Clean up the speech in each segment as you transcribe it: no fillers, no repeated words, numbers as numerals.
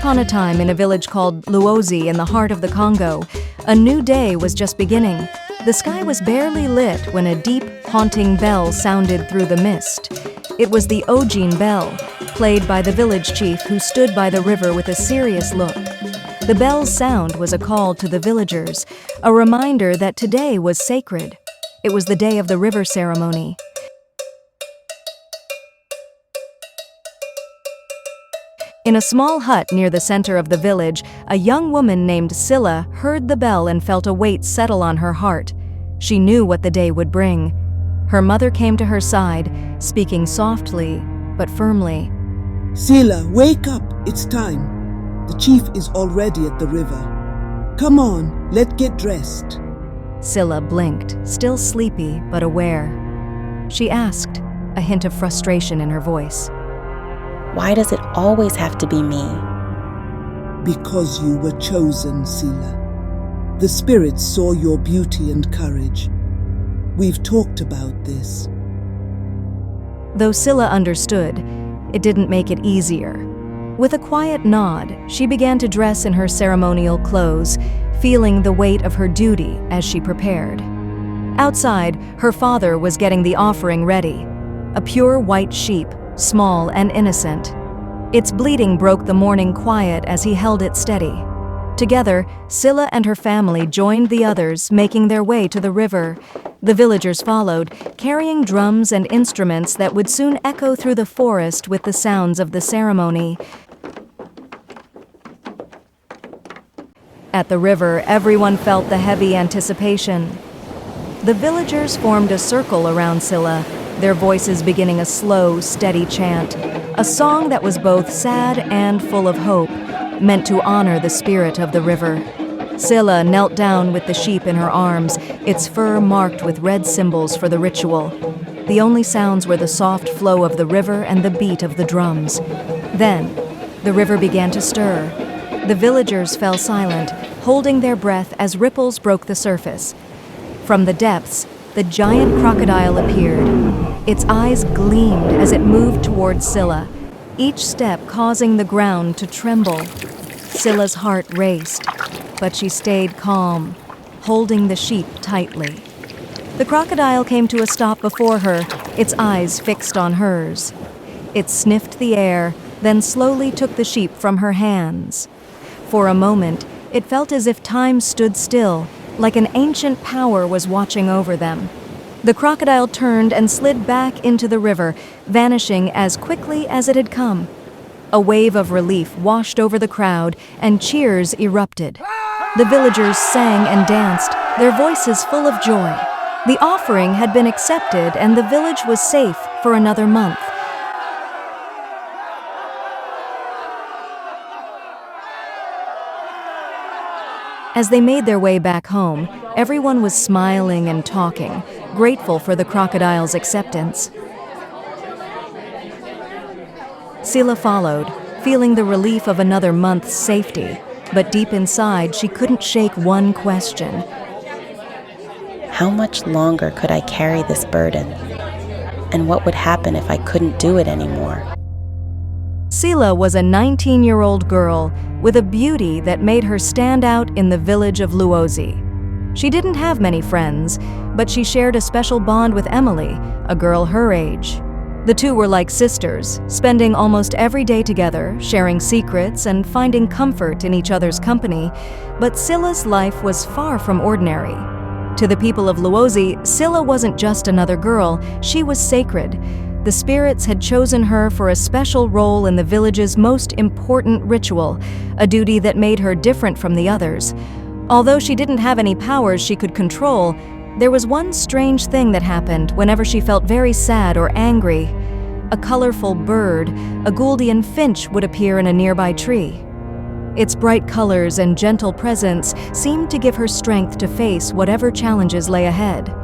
upon a time, in a village called Luozi in the heart of the Congo, a new day was just beginning. The sky was barely lit when a deep, haunting bell sounded through the mist. It was the Ojin bell, played by the village chief who stood by the river with a serious look. The bell's sound was a call to the villagers, a reminder that today was sacred. It was the day of the river ceremony. In a small hut near the center of the village, a young woman named Silla heard the bell and felt a weight settle on her heart. She knew what the day would bring. Her mother came to her side, speaking softly but firmly. "Silla, wake up, it's time. The chief is already at the river. Come on, let's get dressed." Silla blinked, still sleepy but aware. She asked, a hint of frustration in her voice. Why does it always have to be me? "Because you were chosen, Silla. The spirits saw your beauty and courage. We've talked about this." Though Silla understood, it didn't make it easier. With a quiet nod, she began to dress in her ceremonial clothes, feeling the weight of her duty as she prepared. Outside, her father was getting the offering ready, a pure white sheep, small and innocent. Its bleating broke the morning quiet as he held it steady. Together, Silla and her family joined the others, making their way to the river. The villagers followed, carrying drums and instruments that would soon echo through the forest with the sounds of the ceremony. At the river, everyone felt the heavy anticipation. The villagers formed a circle around Silla, their voices beginning a slow, steady chant, a song that was both sad and full of hope, meant to honor the spirit of the river. Silla knelt down with the sheep in her arms, its fur marked with red symbols for the ritual. The only sounds were the soft flow of the river and the beat of the drums. Then, the river began to stir. The villagers fell silent, holding their breath as ripples broke the surface. From the depths, the giant crocodile appeared. Its eyes gleamed as it moved towards Silla, each step causing the ground to tremble. Silla's heart raced, but she stayed calm, holding the sheep tightly. The crocodile came to a stop before her, its eyes fixed on hers. It sniffed the air, then slowly took the sheep from her hands. For a moment, it felt as if time stood still, like an ancient power was watching over them. The crocodile turned and slid back into the river, vanishing as quickly as it had come. A wave of relief washed over the crowd, and cheers erupted. The villagers sang and danced, their voices full of joy. The offering had been accepted, and the village was safe for another month. As they made their way back home, everyone was smiling and talking, grateful for the crocodile's acceptance. Silla followed, feeling the relief of another month's safety, but deep inside she couldn't shake one question. How much longer could I carry this burden? And what would happen if I couldn't do it anymore? Silla was a 19-year-old girl with a beauty that made her stand out in the village of Luozi. She didn't have many friends, but she shared a special bond with Emily, a girl her age. The two were like sisters, spending almost every day together, sharing secrets and finding comfort in each other's company. But Silla's life was far from ordinary. To the people of Luozi, Silla wasn't just another girl, she was sacred. The spirits had chosen her for a special role in the village's most important ritual, a duty that made her different from the others. Although she didn't have any powers she could control, there was one strange thing that happened whenever she felt very sad or angry. A colorful bird, a Gouldian finch, would appear in a nearby tree. Its bright colors and gentle presence seemed to give her strength to face whatever challenges lay ahead.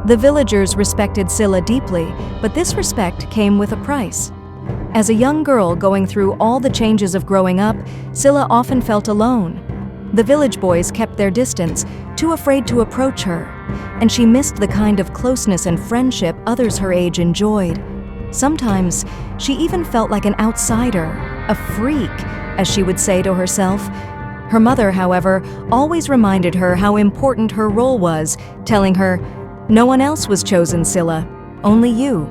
The villagers respected Silla deeply, but this respect came with a price. As a young girl going through all the changes of growing up, Silla often felt alone. The village boys kept their distance, too afraid to approach her, and she missed the kind of closeness and friendship others her age enjoyed. Sometimes, she even felt like an outsider, a freak, as she would say to herself. Her mother, however, always reminded her how important her role was, telling her, "No one else was chosen, Silla, only you."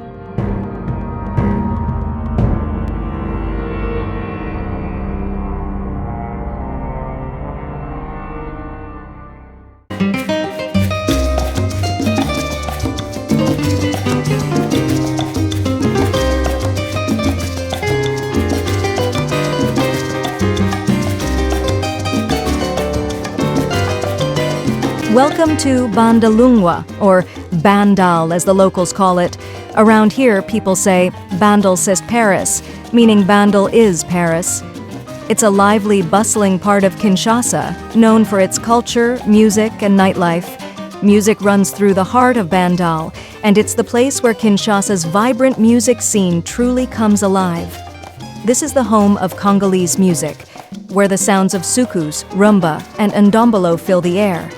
Welcome to Bandalungwa, or Bandal as the locals call it. Around here, people say Bandal c'est Paris, meaning Bandal is Paris. It's a lively, bustling part of Kinshasa, known for its culture, music, and nightlife. Music runs through the heart of Bandal, and it's the place where Kinshasa's vibrant music scene truly comes alive. This is the home of Congolese music, where the sounds of soukous, rumba, and ndombolo fill the air.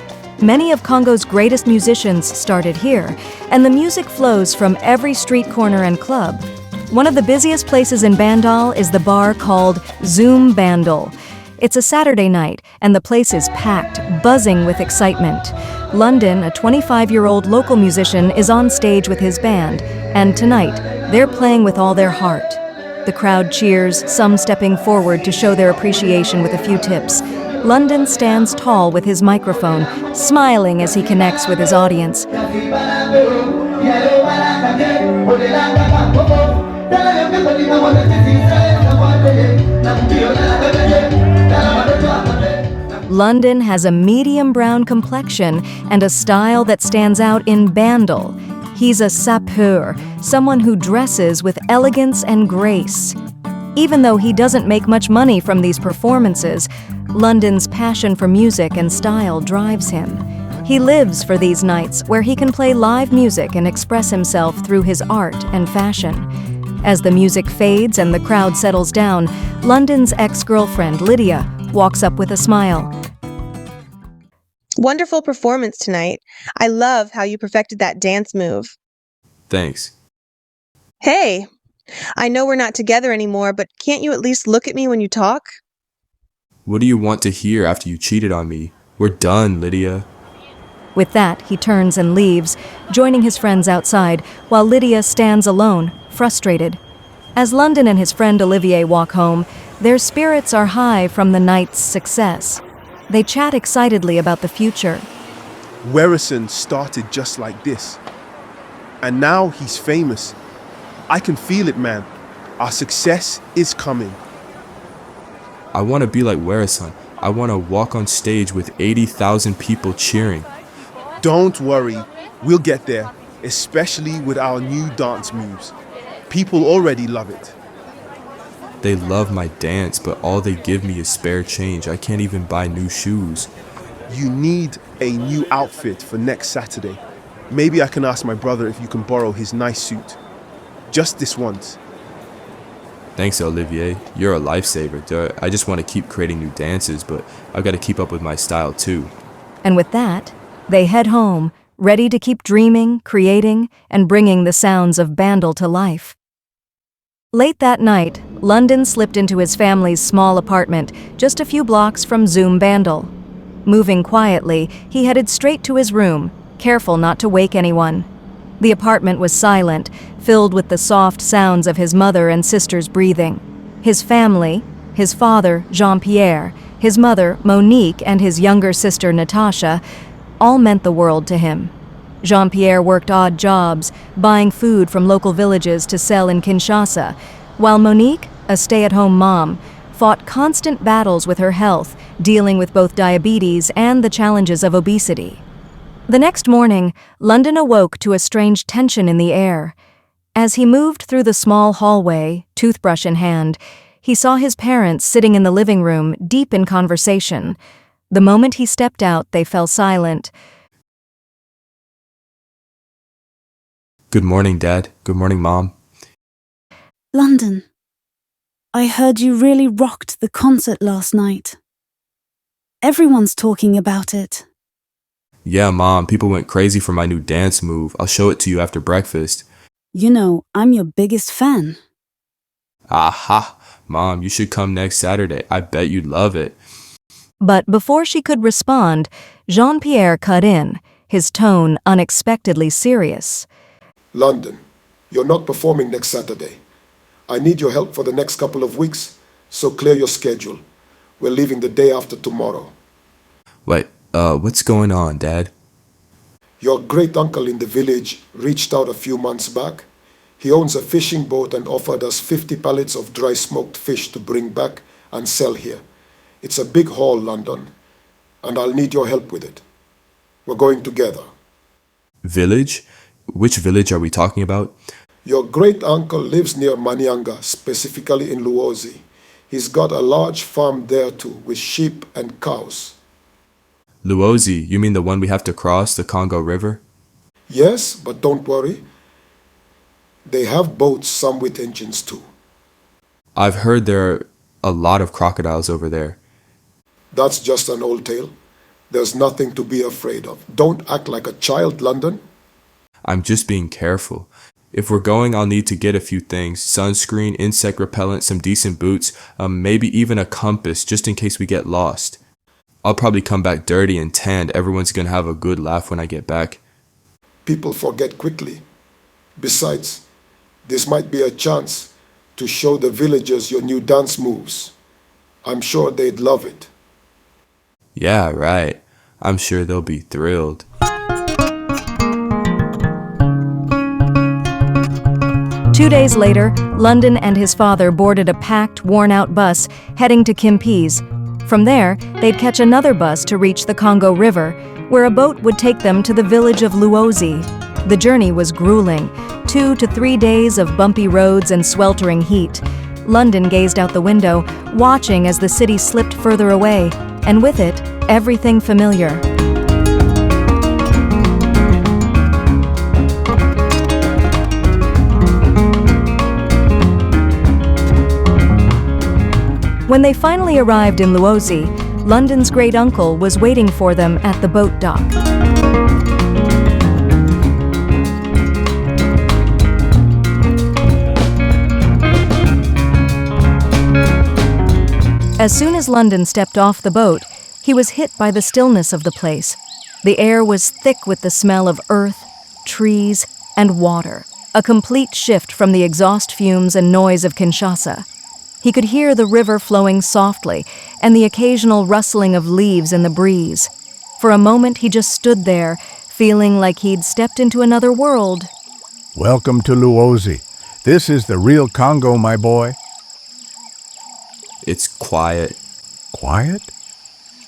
Many of Congo's greatest musicians started here, and the music flows from every street corner and club. One of the busiest places in Bandal is the bar called Zoom Bandal. It's a Saturday night, and the place is packed, buzzing with excitement. London, a 25-year-old local musician, is on stage with his band, and tonight, they're playing with all their heart. The crowd cheers, some stepping forward to show their appreciation with a few tips. London stands tall with his microphone, smiling as he connects with his audience. London has a medium brown complexion and a style that stands out in Bandal. He's a sapeur, someone who dresses with elegance and grace. Even though he doesn't make much money from these performances, London's passion for music and style drives him. He lives for these nights where he can play live music and express himself through his art and fashion. As the music fades and the crowd settles down, London's ex-girlfriend, Lydia, walks up with a smile. Wonderful performance tonight. I love how you perfected that dance move. Thanks. Hey, I know we're not together anymore, but can't you at least look at me when you talk? What do you want to hear after you cheated on me? We're done, Lydia. With that, he turns and leaves, joining his friends outside, while Lydia stands alone, frustrated. As London and his friend Olivier walk home, their spirits are high from the night's success. They chat excitedly about the future. Werison started just like this. And now he's famous. I can feel it, man. Our success is coming. I want to be like Werison. I want to walk on stage with 80,000 people cheering. Don't worry, we'll get there, especially with our new dance moves. People already love it. They love my dance, but all they give me is spare change. I can't even buy new shoes. You need a new outfit for next Saturday. Maybe I can ask my brother if you can borrow his nice suit. Just this once. Thanks, Olivier. You're a lifesaver. I just want to keep creating new dances, but I've got to keep up with my style too. And with that, they head home, ready to keep dreaming, creating, and bringing the sounds of Bandal to life. Late that night, London slipped into his family's small apartment just a few blocks from Zoom Bandal. Moving quietly, he headed straight to his room, careful not to wake anyone. The apartment was silent, filled with the soft sounds of his mother and sister's breathing. His family, his father, Jean-Pierre, his mother, Monique, and his younger sister, Natasha, all meant the world to him. Jean-Pierre worked odd jobs, buying food from local villages to sell in Kinshasa, while Monique, a stay-at-home mom, fought constant battles with her health, dealing with both diabetes and the challenges of obesity. The next morning, London awoke to a strange tension in the air. As he moved through the small hallway, toothbrush in hand, he saw his parents sitting in the living room, deep in conversation. The moment he stepped out, they fell silent. Good morning, Dad. Good morning, Mom. London, I heard you really rocked the concert last night. Everyone's talking about it. Yeah, Mom, people went crazy for my new dance move. I'll show it to you after breakfast. You know, I'm your biggest fan. Aha! Mom, you should come next Saturday. I bet you'd love it. But before she could respond, Jean-Pierre cut in, his tone unexpectedly serious. London, you're not performing next Saturday. I need your help for the next couple of weeks, so clear your schedule. We're leaving the day after tomorrow. Wait, what's going on, Dad? Your great uncle in the village reached out a few months back. He owns a fishing boat and offered us 50 pallets of dry smoked fish to bring back and sell here. It's a big haul, London, and I'll need your help with it. We're going together. Village? Which village are we talking about? Your great uncle lives near Manyanga, specifically in Luozi. He's got a large farm there too, with sheep and cows. Luozi, you mean the one we have to cross the Congo River? Yes, but don't worry. They have boats, some with engines too. I've heard there are a lot of crocodiles over there. That's just an old tale. There's nothing to be afraid of. Don't act like a child, London. I'm just being careful. If we're going, I'll need to get a few things. Sunscreen, insect repellent, some decent boots, maybe even a compass just in case we get lost. I'll probably come back dirty and tanned. Everyone's gonna have a good laugh when I get back. People forget quickly. Besides, this might be a chance to show the villagers your new dance moves. I'm sure they'd love it. Yeah, right. I'm sure they'll be thrilled. Two days later, London and his father boarded a packed, worn-out bus heading to Kimpese. From there, they'd catch another bus to reach the Congo River, where a boat would take them to the village of Luozi. The journey was grueling, 2 to 3 days of bumpy roads and sweltering heat. London gazed out the window, watching as the city slipped further away, and with it, everything familiar. When they finally arrived in Luozi, London's great uncle was waiting for them at the boat dock. As soon as London stepped off the boat, he was hit by the stillness of the place. The air was thick with the smell of earth, trees, and water, a complete shift from the exhaust fumes and noise of Kinshasa. He could hear the river flowing softly and the occasional rustling of leaves in the breeze. For a moment, he just stood there, feeling like he'd stepped into another world. Welcome to Luozi. This is the real Congo, my boy. It's quiet. Quiet?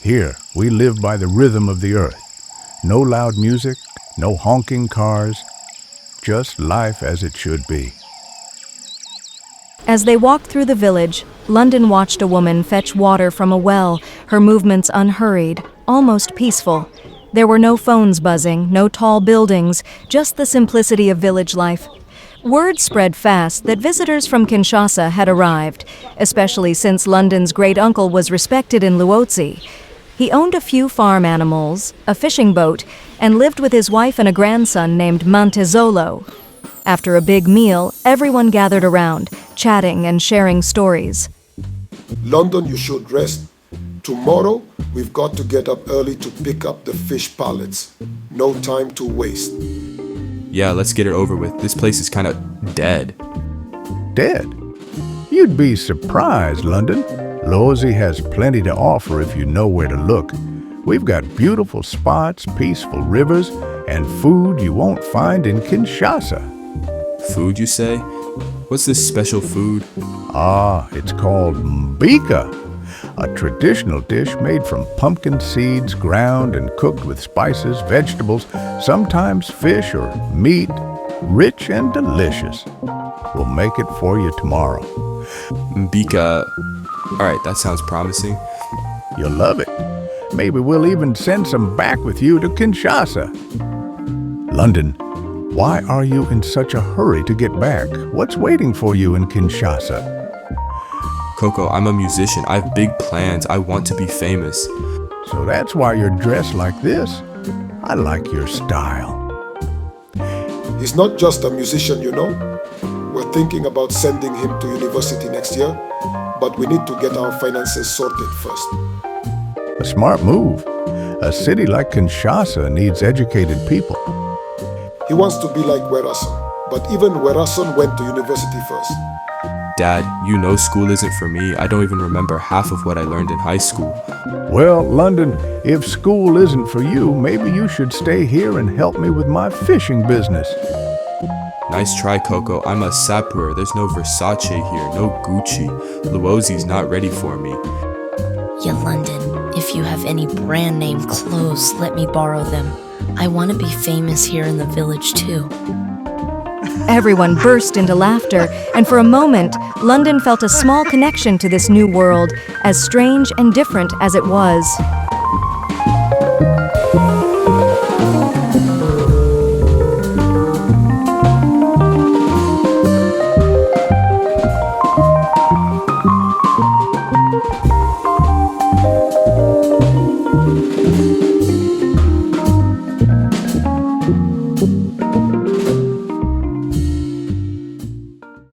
Here, we live by the rhythm of the earth. No loud music, no honking cars, just life as it should be. As they walked through the village, London watched a woman fetch water from a well, her movements unhurried, almost peaceful. There were no phones buzzing, no tall buildings, just the simplicity of village life. Word spread fast that visitors from Kinshasa had arrived, especially since London's great-uncle was respected in Luozi. He owned a few farm animals, a fishing boat, and lived with his wife and a grandson named Montezolo. After a big meal, everyone gathered around, chatting and sharing stories. London, you should rest. Tomorrow, we've got to get up early to pick up the fish pallets. No time to waste. Yeah, let's get it over with. This place is kind of dead. Dead? You'd be surprised, London. Luozi has plenty to offer if you know where to look. We've got beautiful spots, peaceful rivers, and food you won't find in Kinshasa. Food, you say? What's this special food? Ah, it's called mbika, a traditional dish made from pumpkin seeds ground and cooked with spices, vegetables, sometimes fish or meat, rich and delicious. We'll make it for you tomorrow. Mbika. Alright, that sounds promising. You'll love it. Maybe we'll even send some back with you to Kinshasa. London, why are you in such a hurry to get back? What's waiting for you in Kinshasa? Coco, I'm a musician. I have big plans. I want to be famous. So that's why you're dressed like this? I like your style. He's not just a musician, you know. We're thinking about sending him to university next year, but we need to get our finances sorted first. A smart move. A city like Kinshasa needs educated people. He wants to be like Werason, but even Werason went to university first. Dad, you know school isn't for me. I don't even remember half of what I learned in high school. Well, London, if school isn't for you, maybe you should stay here and help me with my fishing business. Nice try, Coco. I'm a sapper. There's no Versace here, no Gucci. Luozi's not ready for me. Yeah, London, if you have any brand name clothes, let me borrow them. I want to be famous here in the village too. Everyone burst into laughter, and for a moment, London felt a small connection to this new world, as strange and different as it was.